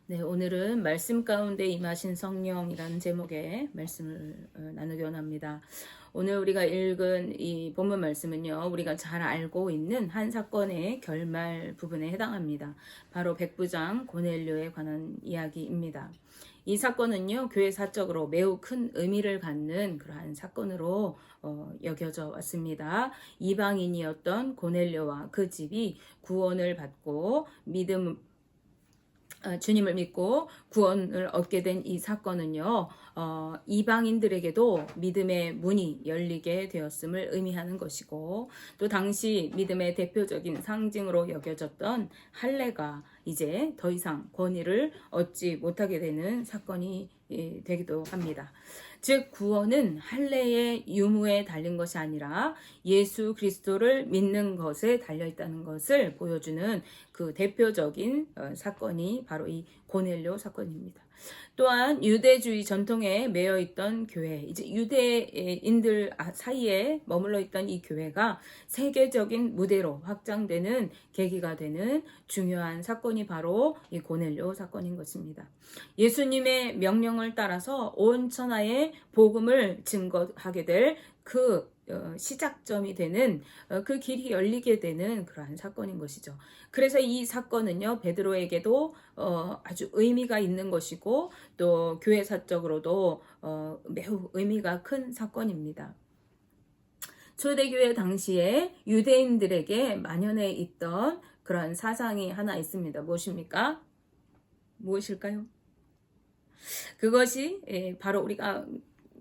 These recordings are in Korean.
네, 오늘은 말씀 가운데 임하신 성령이라는 제목의 말씀을 나누기 원합니다. 오늘 우리가 읽은 이 본문 말씀은요, 우리가 잘 알고 있는 한 사건의 결말 부분에 해당합니다. 바로 백부장 고넬료에 관한 이야기입니다. 이 사건은요, 교회 사적으로 매우 큰 의미를 갖는 그러한 사건으로 여겨져 왔습니다. 이방인이었던 고넬료와 그 집이 구원을 받고 주님을 믿고 구원을 얻게 된 이 사건은요, 이방인들에게도 믿음의 문이 열리게 되었음을 의미하는 것이고, 또 당시 믿음의 대표적인 상징으로 여겨졌던 할례가 이제 더 이상 권위를 얻지 못하게 되는 사건이 되기도 합니다. 즉 구원은 할례의 유무에 달린 것이 아니라 예수 그리스도를 믿는 것에 달려 있다는 것을 보여주는 그 대표적인 사건이 바로 이 고넬료 사건입니다. 또한 유대주의 전통에 매여 있던 교회, 이제 유대인들 사이에 머물러 있던 이 교회가 세계적인 무대로 확장되는 계기가 되는 중요한 사건이 바로 이 고넬료 사건인 것입니다. 예수님의 명령을 따라서 온 천하에 복음을 증거하게 될 그 시작점이 되는 그 길이 열리게 되는 그러한 사건인 것이죠. 그래서 이 사건은요, 베드로에게도 아주 의미가 있는 것이고 또 교회사적으로도 매우 의미가 큰 사건입니다. 초대교회 당시에 유대인들에게 만연해 있던 그러한 사상이 하나 있습니다. 무엇입니까? 무엇일까요? 그것이 바로 우리가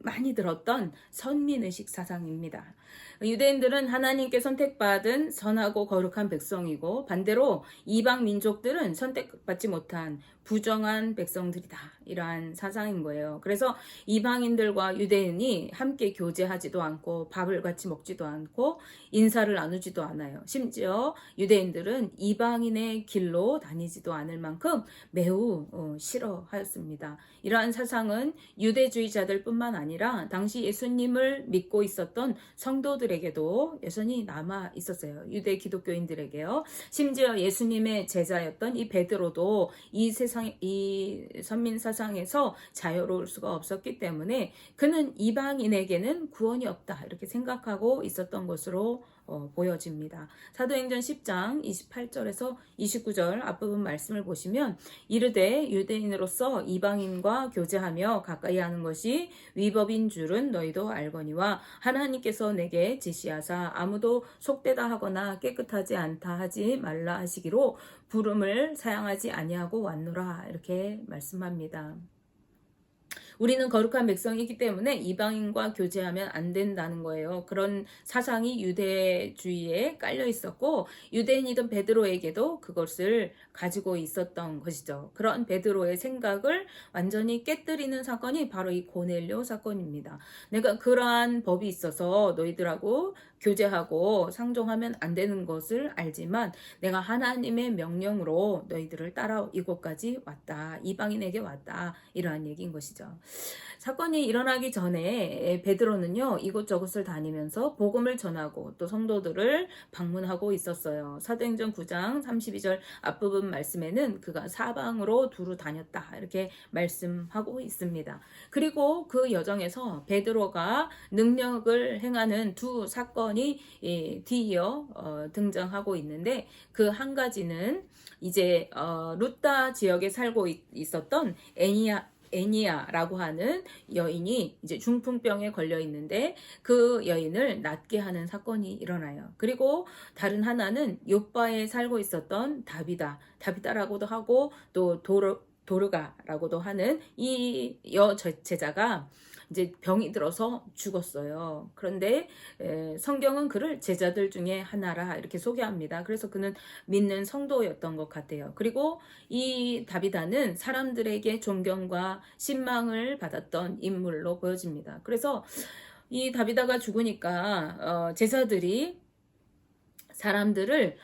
많이 들었던 선민의식 사상입니다. 유대인들은 하나님께 선택받은 선하고 거룩한 백성이고 반대로 이방 민족들은 선택받지 못한 부정한 백성들이다. 이러한 사상인 거예요. 그래서 이방인들과 유대인이 함께 교제하지도 않고 밥을 같이 먹지도 않고 인사를 나누지도 않아요. 심지어 유대인들은 이방인의 길로 다니지도 않을 만큼 매우 싫어하였습니다. 이러한 사상은 유대주의자들 뿐만 아니라 당시 예수님을 믿고 있었던 성도들에게도 여전히 남아 있었어요. 유대 기독교인들에게요. 심지어 예수님의 제자였던 이 베드로도 이 선민 사상에서 자유로울 수가 없었기 때문에 그는 이방인에게는 구원이 없다 이렇게 생각하고 있었던 것으로 보여집니다. 사도행전 10장 28절에서 29절 앞부분 말씀을 보시면 이르되 유대인으로서 이방인과 교제하며 가까이 하는 것이 위법인 줄은 너희도 알거니와 하나님께서 내게 지시하사 아무도 속되다 하거나 깨끗하지 않다 하지 말라 하시기로 부름을 사양하지 아니하고 왔노라 이렇게 말씀합니다. 우리는 거룩한 백성이기 때문에 이방인과 교제하면 안 된다는 거예요. 그런 사상이 유대주의에 깔려 있었고 유대인이던 베드로에게도 그것을 가지고 있었던 것이죠. 그런 베드로의 생각을 완전히 깨뜨리는 사건이 바로 이 고넬료 사건입니다. 내가 그러한 법이 있어서 너희들하고 교제하고 상종하면 안 되는 것을 알지만 내가 하나님의 명령으로 너희들을 따라 이곳까지 왔다. 이방인에게 왔다. 이러한 얘기인 것이죠. 사건이 일어나기 전에 베드로는요 이곳저곳을 다니면서 복음을 전하고 또 성도들을 방문하고 있었어요. 사도행전 9장 32절 앞부분 말씀에는 그가 사방으로 두루 다녔다 이렇게 말씀하고 있습니다. 그리고 그 여정에서 베드로가 능력을 행하는 두 사건이 뒤이어 등장하고 있는데 그 한 가지는 이제 루타 지역에 살고 있었던 애니아라고 하는 여인이 이제 중풍병에 걸려 있는데 그 여인을 낫게 하는 사건이 일어나요. 그리고 다른 하나는 요바에 살고 있었던 다비다라고도 하고 또 도르가라고도 하는 이 제자가 이제 병이 들어서 죽었어요. 그런데 성경은 그를 제자들 중에 하나라 이렇게 소개합니다. 그래서 그는 믿는 성도였던 것 같아요. 그리고 이 다비다는 사람들에게 존경과 신망을 받았던 인물로 보여집니다. 그래서 이 다비다가 죽으니까 제자들이 사람들을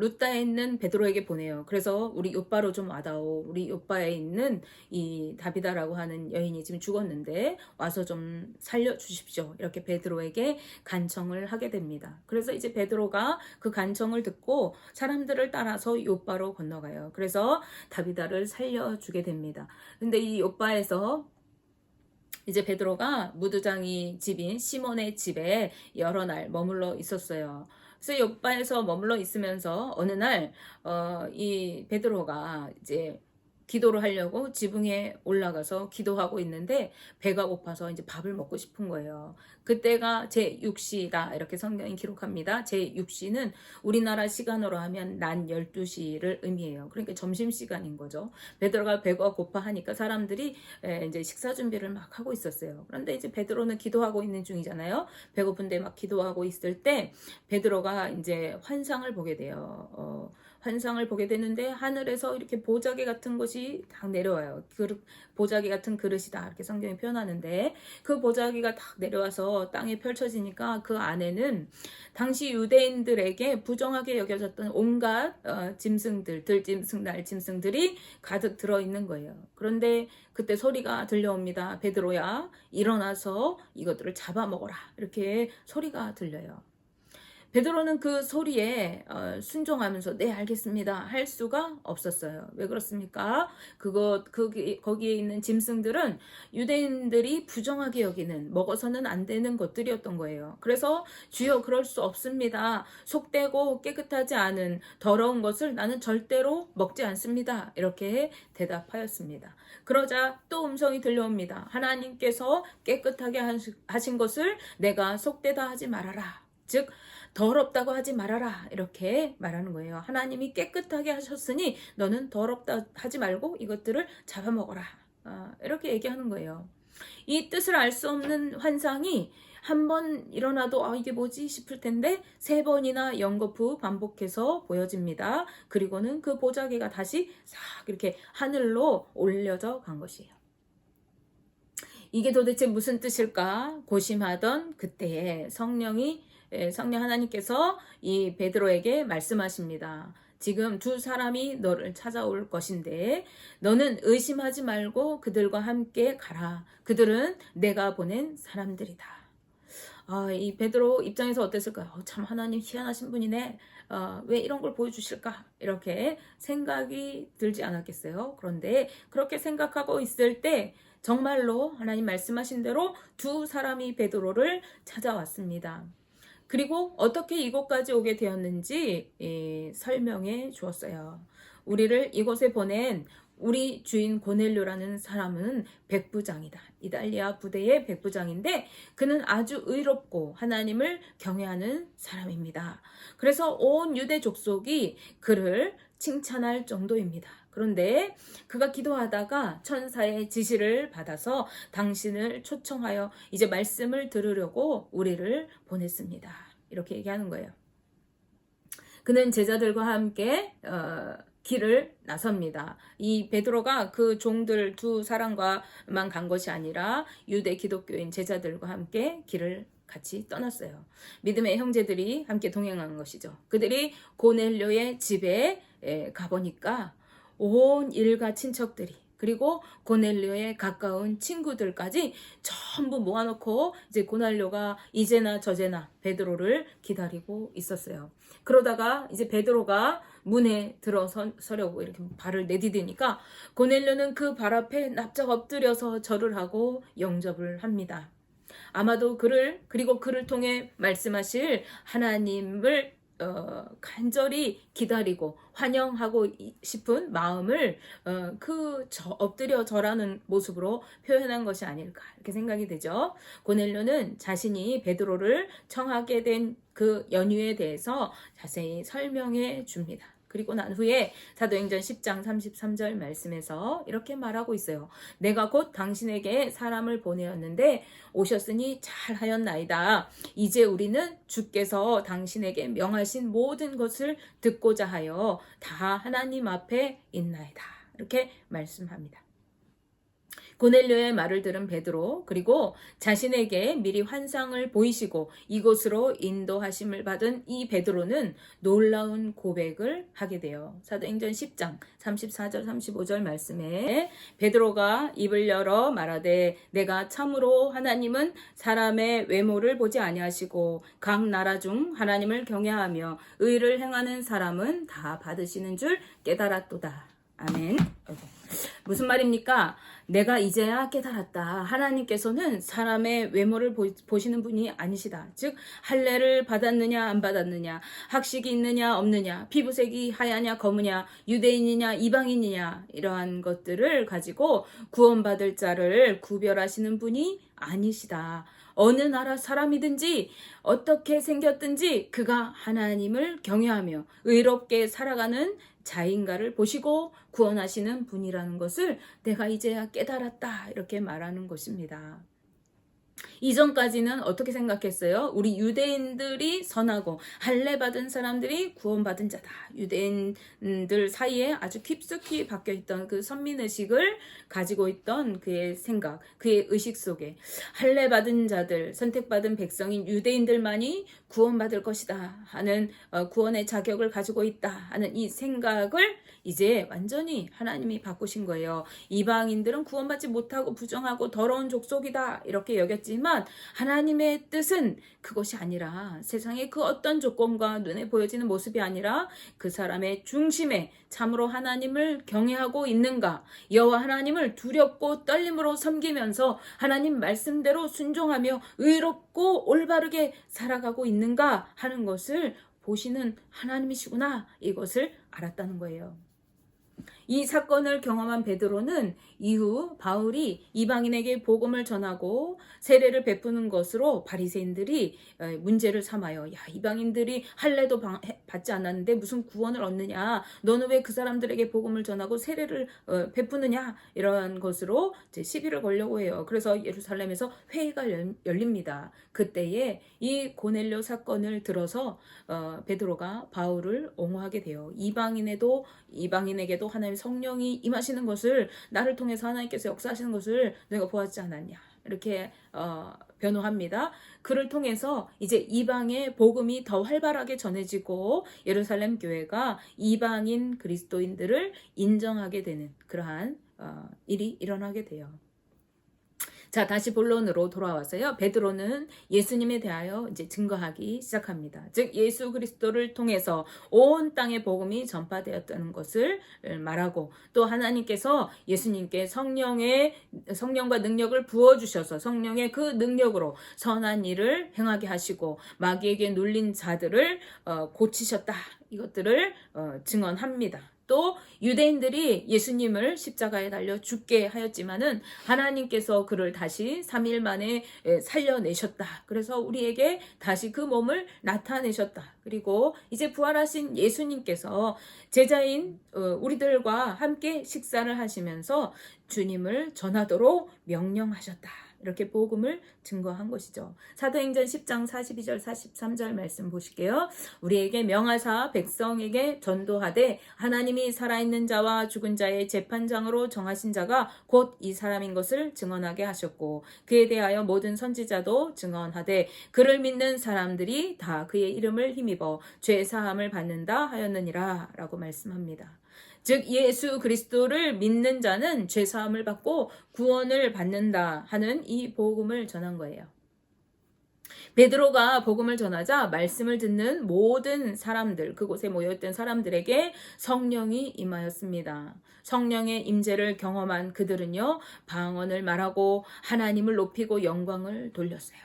룻다에 있는 베드로에게 보내요. 그래서 우리 요바로 좀 와다오. 우리 요바에 있는 이 다비다라고 하는 여인이 지금 죽었는데 와서 좀 살려주십시오. 이렇게 베드로에게 간청을 하게 됩니다. 그래서 이제 베드로가 그 간청을 듣고 사람들을 따라서 요바로 건너가요. 그래서 다비다를 살려주게 됩니다. 근데 이 요바에서 이제 베드로가 무두장이 집인 시몬의 집에 여러 날 머물러 있었어요. 그래서 요바에서 머물러 있으면서 어느 날 이 베드로가 이제 기도를 하려고 지붕에 올라가서 기도하고 있는데 배가 고파서 이제 밥을 먹고 싶은 거예요. 그때가 제6시다 이렇게 성경이 기록합니다. 제6시는 우리나라 시간으로 하면 낮 12시를 의미해요. 그러니까 점심시간인 거죠. 베드로가 배가 고파 하니까 사람들이 이제 식사 준비를 막 하고 있었어요. 그런데 이제 베드로는 기도하고 있는 중이잖아요. 배고픈데 막 기도하고 있을 때 베드로가 이제 환상을 보게 돼요. 환상을 보게 되는데 하늘에서 이렇게 보자기 같은 것이 딱 내려와요. 보자기 같은 그릇이다 이렇게 성경이 표현하는데 그 보자기가 딱 내려와서 땅에 펼쳐지니까 그 안에는 당시 유대인들에게 부정하게 여겨졌던 온갖 짐승들, 들짐승, 날짐승들이 가득 들어있는 거예요. 그런데 그때 소리가 들려옵니다. 베드로야 일어나서 이것들을 잡아먹어라 이렇게 소리가 들려요. 베드로는 그 소리에 순종하면서 네 알겠습니다 할 수가 없었어요. 왜 그렇습니까? 거기에 있는 짐승들은 유대인들이 부정하게 여기는 먹어서는 안 되는 것들이었던 거예요. 그래서 주여 그럴 수 없습니다. 속되고 깨끗하지 않은 더러운 것을 나는 절대로 먹지 않습니다. 이렇게 대답하였습니다. 그러자 또 음성이 들려옵니다. 하나님께서 깨끗하게 하신 것을 내가 속되다 하지 말아라. 즉 더럽다고 하지 말아라 이렇게 말하는 거예요. 하나님이 깨끗하게 하셨으니 너는 더럽다 하지 말고 이것들을 잡아먹어라 이렇게 얘기하는 거예요. 이 뜻을 알 수 없는 환상이 한 번 일어나도 이게 뭐지 싶을 텐데 3번이나 연거푸 반복해서 보여집니다. 그리고는 그 보자기가 다시 싹 이렇게 하늘로 올려져 간 것이에요. 이게 도대체 무슨 뜻일까 고심하던 그때에 성령 하나님께서 이 베드로에게 말씀하십니다. 지금 2 사람이 너를 찾아올 것인데 너는 의심하지 말고 그들과 함께 가라. 그들은 내가 보낸 사람들이다. 이 베드로 입장에서 어땠을까요? 참 하나님 희한하신 분이네. 왜 이런 걸 보여주실까? 이렇게 생각이 들지 않았겠어요? 그런데 그렇게 생각하고 있을 때 정말로 하나님 말씀하신 대로 2 사람이 베드로를 찾아왔습니다. 그리고 어떻게 이곳까지 오게 되었는지 설명해 주었어요. 우리를 이곳에 보낸 우리 주인 고넬료라는 사람은 백부장이다. 이달리아 부대의 백부장인데 그는 아주 의롭고 하나님을 경외하는 사람입니다. 그래서 온 유대 족속이 그를 칭찬할 정도입니다. 그런데 그가 기도하다가 천사의 지시를 받아서 당신을 초청하여 이제 말씀을 들으려고 우리를 보냈습니다. 이렇게 얘기하는 거예요. 그는 제자들과 함께 길을 나섭니다. 이 베드로가 그 종들 2 사람과만 간 것이 아니라 유대 기독교인 제자들과 함께 길을 같이 떠났어요. 믿음의 형제들이 함께 동행한 것이죠. 그들이 고넬료의 집에 가보니까 온 일가 친척들이 그리고 고넬료의 가까운 친구들까지 전부 모아놓고 이제 고넬료가 이제나 저제나 베드로를 기다리고 있었어요. 그러다가 이제 베드로가 문에 들어서려고 이렇게 발을 내디디니까 고넬료는 그 발 앞에 납작 엎드려서 절을 하고 영접을 합니다. 아마도 그리고 그를 통해 말씀하실 하나님을 간절히 기다리고 환영하고 싶은 마음을 엎드려 절하는 모습으로 표현한 것이 아닐까 이렇게 생각이 되죠. 고넬료는 자신이 베드로를 청하게 된 그 연유에 대해서 자세히 설명해 줍니다. 그리고 난 후에 사도행전 10장 33절 말씀에서 이렇게 말하고 있어요. 내가 곧 당신에게 사람을 보내었는데 오셨으니 잘하였나이다. 이제 우리는 주께서 당신에게 명하신 모든 것을 듣고자 하여 다 하나님 앞에 있나이다. 이렇게 말씀합니다. 고넬료의 말을 들은 베드로, 그리고 자신에게 미리 환상을 보이시고 이곳으로 인도하심을 받은 이 베드로는 놀라운 고백을 하게 돼요. 사도행전 10장 34절 35절 말씀에 베드로가 입을 열어 말하되 내가 참으로 하나님은 사람의 외모를 보지 아니하시고 각 나라 중 하나님을 경외하며 의를 행하는 사람은 다 받으시는 줄 깨달았도다. 아멘. 무슨 말입니까? 내가 이제야 깨달았다. 하나님께서는 사람의 외모를 보시는 분이 아니시다. 즉 할례를 받았느냐 안 받았느냐, 학식이 있느냐 없느냐, 피부색이 하얗냐 검으냐, 유대인이냐 이방인이냐, 이러한 것들을 가지고 구원받을 자를 구별하시는 분이 아니시다. 어느 나라 사람이든지 어떻게 생겼든지 그가 하나님을 경외하며 의롭게 살아가는 자인가를 보시고 구원하시는 분이라는 것을 내가 이제야 깨달았다. 이렇게 말하는 것입니다. 이전까지는 어떻게 생각했어요? 우리 유대인들이 선하고 할례 받은 사람들이 구원받은 자다. 유대인들 사이에 아주 깊숙이 박혀있던 그 선민의식을 가지고 있던 그의 생각, 그의 의식 속에 할례 받은 자들, 선택받은 백성인 유대인들만이 구원받을 것이다 하는 구원의 자격을 가지고 있다 하는 이 생각을 이제 완전히 하나님이 바꾸신 거예요. 이방인들은 구원받지 못하고 부정하고 더러운 족속이다 이렇게 여겼지만 하나님의 뜻은 그것이 아니라 세상의 그 어떤 조건과 눈에 보여지는 모습이 아니라 그 사람의 중심에 참으로 하나님을 경외하고 있는가, 여호와 하나님을 두렵고 떨림으로 섬기면서 하나님 말씀대로 순종하며 의롭고 올바르게 살아가고 있는가 하는 것을 보시는 하나님이시구나, 이것을 알았다는 거예요. 이 사건을 경험한 베드로는 이후 바울이 이방인에게 복음을 전하고 세례를 베푸는 것으로 바리새인들이 문제를 삼아요. 야, 이방인들이 할례도 받지 않았는데 무슨 구원을 얻느냐, 너는 왜 그 사람들에게 복음을 전하고 세례를 베푸느냐, 이런 것으로 이제 시비를 걸려고 해요. 그래서 예루살렘에서 회의가 열립니다. 그때에 이 고넬료 사건을 들어서 베드로가 바울을 옹호하게 돼요. 이방인에게도 하나님 성령이 임하시는 것을, 나를 통해서 하나님께서 역사하시는 것을 내가 보았지 않았냐, 이렇게 변호합니다. 그를 통해서 이제 이방의 복음이 더 활발하게 전해지고 예루살렘 교회가 이방인 그리스도인들을 인정하게 되는 그러한 일이 일어나게 돼요. 자, 다시 본론으로 돌아와서요. 베드로는 예수님에 대하여 이제 증거하기 시작합니다. 즉 예수 그리스도를 통해서 온 땅의 복음이 전파되었다는 것을 말하고, 또 하나님께서 예수님께 성령과 능력을 부어 주셔서 성령의 그 능력으로 선한 일을 행하게 하시고 마귀에게 눌린 자들을 고치셨다. 이것들을 증언합니다. 또 유대인들이 예수님을 십자가에 달려 죽게 하였지만은 하나님께서 그를 다시 3일 만에 살려내셨다. 그래서 우리에게 다시 그 몸을 나타내셨다. 그리고 이제 부활하신 예수님께서 제자인 우리들과 함께 식사를 하시면서 주님을 전하도록 명령하셨다. 이렇게 복음을 증거한 것이죠. 사도행전 10장 42절 43절 말씀 보실게요. 우리에게 명하사 백성에게 전도하되 하나님이 살아있는 자와 죽은 자의 재판장으로 정하신 자가 곧 이 사람인 것을 증언하게 하셨고, 그에 대하여 모든 선지자도 증언하되 그를 믿는 사람들이 다 그의 이름을 힘입어 죄 사함을 받는다 하였느니라 라고 말씀합니다. 즉 예수 그리스도를 믿는 자는 죄 사함을 받고 구원을 받는다 하는 이 복음을 전한 거예요. 베드로가 복음을 전하자 말씀을 듣는 모든 사람들, 그곳에 모여있던 사람들에게 성령이 임하였습니다. 성령의 임재를 경험한 그들은요, 방언을 말하고 하나님을 높이고 영광을 돌렸어요.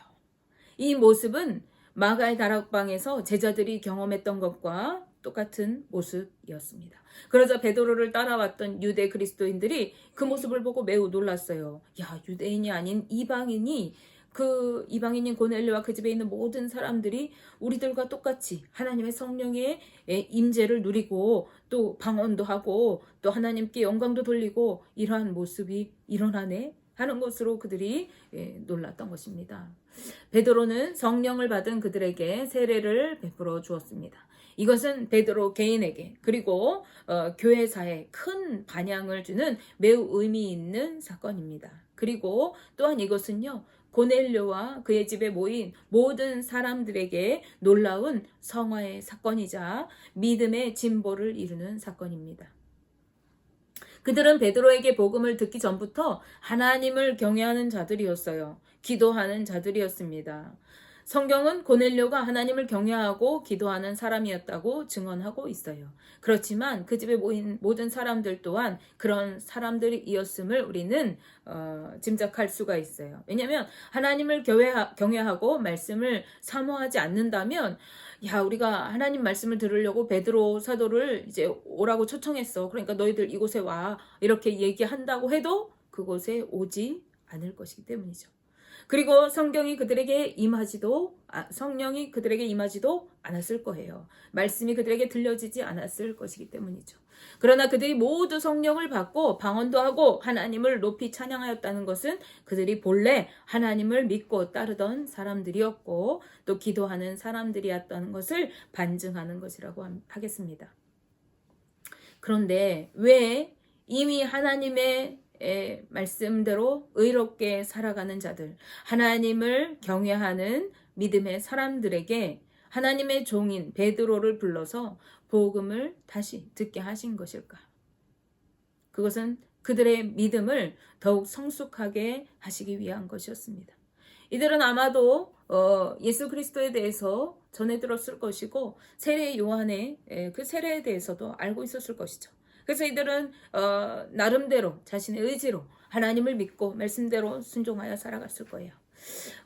이 모습은 마가의 다락방에서 제자들이 경험했던 것과 똑같은 모습이었습니다. 그러자 베드로를 따라왔던 유대 그리스도인들이 그 모습을 보고 매우 놀랐어요. 야, 유대인이 아닌 이방인이, 그 이방인인 고넬료와 그 집에 있는 모든 사람들이 우리들과 똑같이 하나님의 성령의 임재를 누리고 또 방언도 하고 또 하나님께 영광도 돌리고 이러한 모습이 일어나네 하는 것으로 그들이 놀랐던 것입니다. 베드로는 성령을 받은 그들에게 세례를 베풀어 주었습니다. 이것은 베드로 개인에게 그리고 교회사에 큰 반향을 주는 매우 의미 있는 사건입니다. 그리고 또한 이것은요, 고넬료와 그의 집에 모인 모든 사람들에게 놀라운 성화의 사건이자 믿음의 진보를 이루는 사건입니다. 그들은 베드로에게 복음을 듣기 전부터 하나님을 경외하는 자들이었어요. 기도하는 자들이었습니다. 성경은 고넬료가 하나님을 경외하고 기도하는 사람이었다고 증언하고 있어요. 그렇지만 그 집에 모인 모든 사람들 또한 그런 사람들이었음을 우리는 짐작할 수가 있어요. 왜냐하면 하나님을 경외하고 말씀을 사모하지 않는다면, 야, 우리가 하나님 말씀을 들으려고 베드로 사도를 이제 오라고 초청했어. 그러니까 너희들 이곳에 와. 이렇게 얘기한다고 해도 그곳에 오지 않을 것이기 때문이죠. 그리고 성령이 그들에게 임하지도 않았을 거예요. 말씀이 그들에게 들려지지 않았을 것이기 때문이죠. 그러나 그들이 모두 성령을 받고 방언도 하고 하나님을 높이 찬양하였다는 것은 그들이 본래 하나님을 믿고 따르던 사람들이었고 또 기도하는 사람들이었다는 것을 반증하는 것이라고 하겠습니다. 그런데 왜 이미 하나님의 말씀대로 의롭게 살아가는 자들, 하나님을 경외하는 믿음의 사람들에게 하나님의 종인 베드로를 불러서 복음을 다시 듣게 하신 것일까? 그것은 그들의 믿음을 더욱 성숙하게 하시기 위한 것이었습니다. 이들은 아마도 예수 그리스도에 대해서 전해 들었을 것이고 세례 요한의 그 세례에 대해서도 알고 있었을 것이죠. 그래서 이들은 나름대로 자신의 의지로 하나님을 믿고 말씀대로 순종하여 살아갔을 거예요.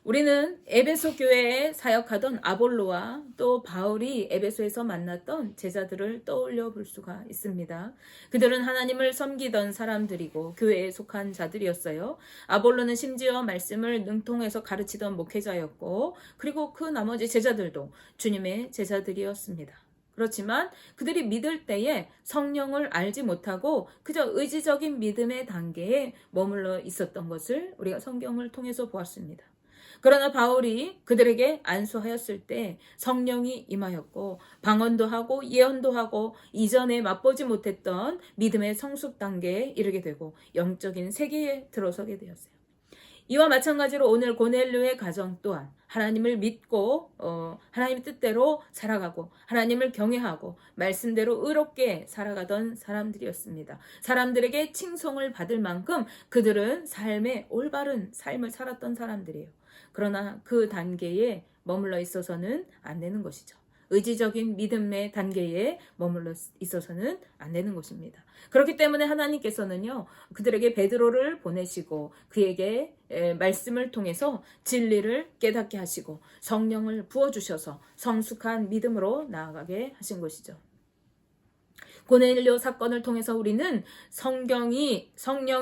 우리는 에베소 교회에 사역하던 아볼로와 또 바울이 에베소에서 만났던 제자들을 떠올려 볼 수가 있습니다. 그들은 하나님을 섬기던 사람들이고 교회에 속한 자들이었어요. 아볼로는 심지어 말씀을 능통해서 가르치던 목회자였고 그리고 그 나머지 제자들도 주님의 제자들이었습니다. 그렇지만 그들이 믿을 때에 성령을 알지 못하고 그저 의지적인 믿음의 단계에 머물러 있었던 것을 우리가 성경을 통해서 보았습니다. 그러나 바울이 그들에게 안수하였을 때 성령이 임하였고 방언도 하고 예언도 하고 이전에 맛보지 못했던 믿음의 성숙 단계에 이르게 되고 영적인 세계에 들어서게 되었어요. 이와 마찬가지로 오늘 고넬료의 가정 또한 하나님을 믿고 하나님의 뜻대로 살아가고 하나님을 경외하고 말씀대로 의롭게 살아가던 사람들이었습니다. 사람들에게 칭송을 받을 만큼 그들은 삶의 올바른 삶을 살았던 사람들이에요. 그러나 그 단계에 머물러 있어서는 안 되는 것이죠. 의지적인 믿음의 단계에 머물러 있어서는 안 되는 것입니다. 그렇기 때문에 하나님께서는요, 그들에게 베드로를 보내시고 그에게 말씀을 통해서 진리를 깨닫게 하시고 성령을 부어주셔서 성숙한 믿음으로 나아가게 하신 것이죠. 고넬료 사건을 통해서 우리는 성령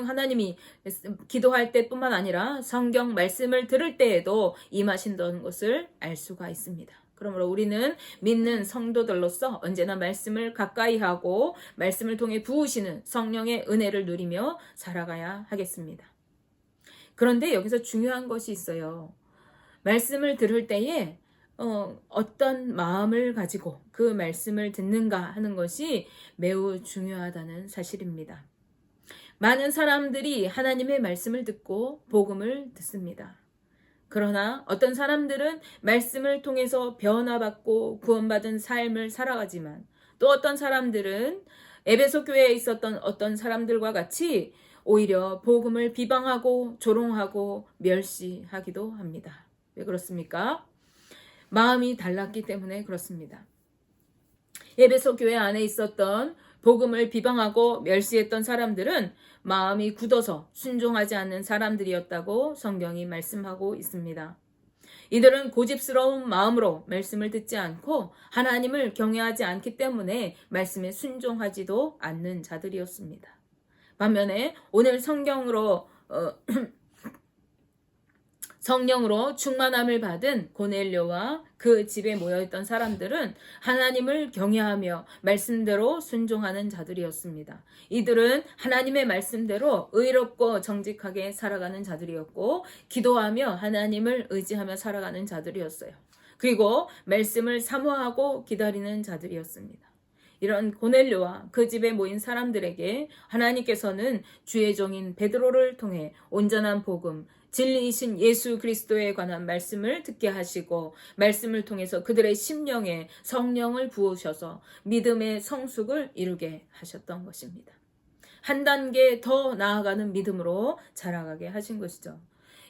하나님이 기도할 때뿐만 아니라 성경 말씀을 들을 때에도 임하신다는 것을 알 수가 있습니다. 그러므로 우리는 믿는 성도들로서 언제나 말씀을 가까이 하고 말씀을 통해 부으시는 성령의 은혜를 누리며 살아가야 하겠습니다. 그런데 여기서 중요한 것이 있어요. 말씀을 들을 때에 어떤 마음을 가지고 그 말씀을 듣는가 하는 것이 매우 중요하다는 사실입니다. 많은 사람들이 하나님의 말씀을 듣고 복음을 듣습니다. 그러나 어떤 사람들은 말씀을 통해서 변화받고 구원받은 삶을 살아가지만 또 어떤 사람들은 에베소 교회에 있었던 어떤 사람들과 같이 오히려 복음을 비방하고 조롱하고 멸시하기도 합니다. 왜 그렇습니까? 마음이 달랐기 때문에 그렇습니다. 에베소 교회 안에 있었던 복음을 비방하고 멸시했던 사람들은 마음이 굳어서 순종하지 않는 사람들이었다고 성경이 말씀하고 있습니다. 이들은 고집스러운 마음으로 말씀을 듣지 않고 하나님을 경외하지 않기 때문에 말씀에 순종하지도 않는 자들이었습니다. 반면에 오늘 성령으로 충만함을 받은 고넬료와 그 집에 모여있던 사람들은 하나님을 경외하며 말씀대로 순종하는 자들이었습니다. 이들은 하나님의 말씀대로 의롭고 정직하게 살아가는 자들이었고 기도하며 하나님을 의지하며 살아가는 자들이었어요. 그리고 말씀을 사모하고 기다리는 자들이었습니다. 이런 고넬료와 그 집에 모인 사람들에게 하나님께서는 주의 종인 베드로를 통해 온전한 복음, 진리이신 예수 그리스도에 관한 말씀을 듣게 하시고 말씀을 통해서 그들의 심령에 성령을 부으셔서 믿음의 성숙을 이루게 하셨던 것입니다. 한 단계 더 나아가는 믿음으로 자라가게 하신 것이죠.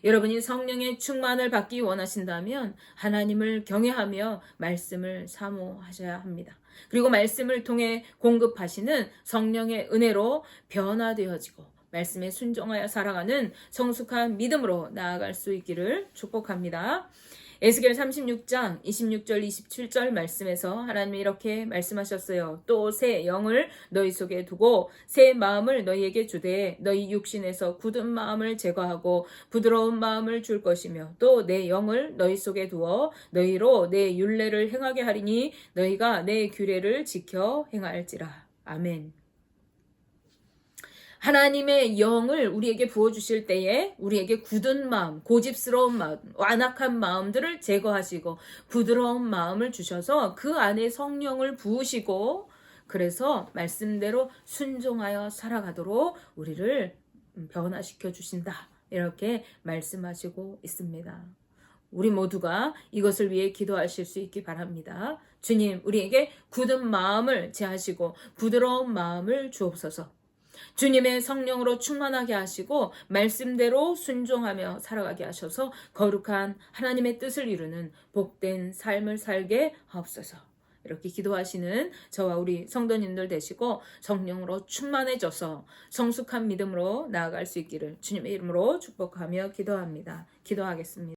여러분이 성령의 충만을 받기 원하신다면 하나님을 경외하며 말씀을 사모하셔야 합니다. 그리고 말씀을 통해 공급하시는 성령의 은혜로 변화되어지고 말씀에 순종하여 살아가는 성숙한 믿음으로 나아갈 수 있기를 축복합니다. 에스겔 36장 26절 27절 말씀에서 하나님이 이렇게 말씀하셨어요. 또 새 영을 너희 속에 두고 새 마음을 너희에게 주되 너희 육신에서 굳은 마음을 제거하고 부드러운 마음을 줄 것이며 또 내 영을 너희 속에 두어 너희로 내 율례를 행하게 하리니 너희가 내 규례를 지켜 행할지라. 아멘. 하나님의 영을 우리에게 부어주실 때에 우리에게 굳은 마음, 고집스러운 마음, 완악한 마음들을 제거하시고 부드러운 마음을 주셔서 그 안에 성령을 부으시고 그래서 말씀대로 순종하여 살아가도록 우리를 변화시켜 주신다. 이렇게 말씀하시고 있습니다. 우리 모두가 이것을 위해 기도하실 수 있기 바랍니다. 주님, 우리에게 굳은 마음을 제하시고 부드러운 마음을 주옵소서. 주님의 성령으로 충만하게 하시고 말씀대로 순종하며 살아가게 하셔서 거룩한 하나님의 뜻을 이루는 복된 삶을 살게 하옵소서. 이렇게 기도하시는 저와 우리 성도님들 되시고 성령으로 충만해져서 성숙한 믿음으로 나아갈 수 있기를 주님의 이름으로 축복하며 기도합니다. 기도하겠습니다.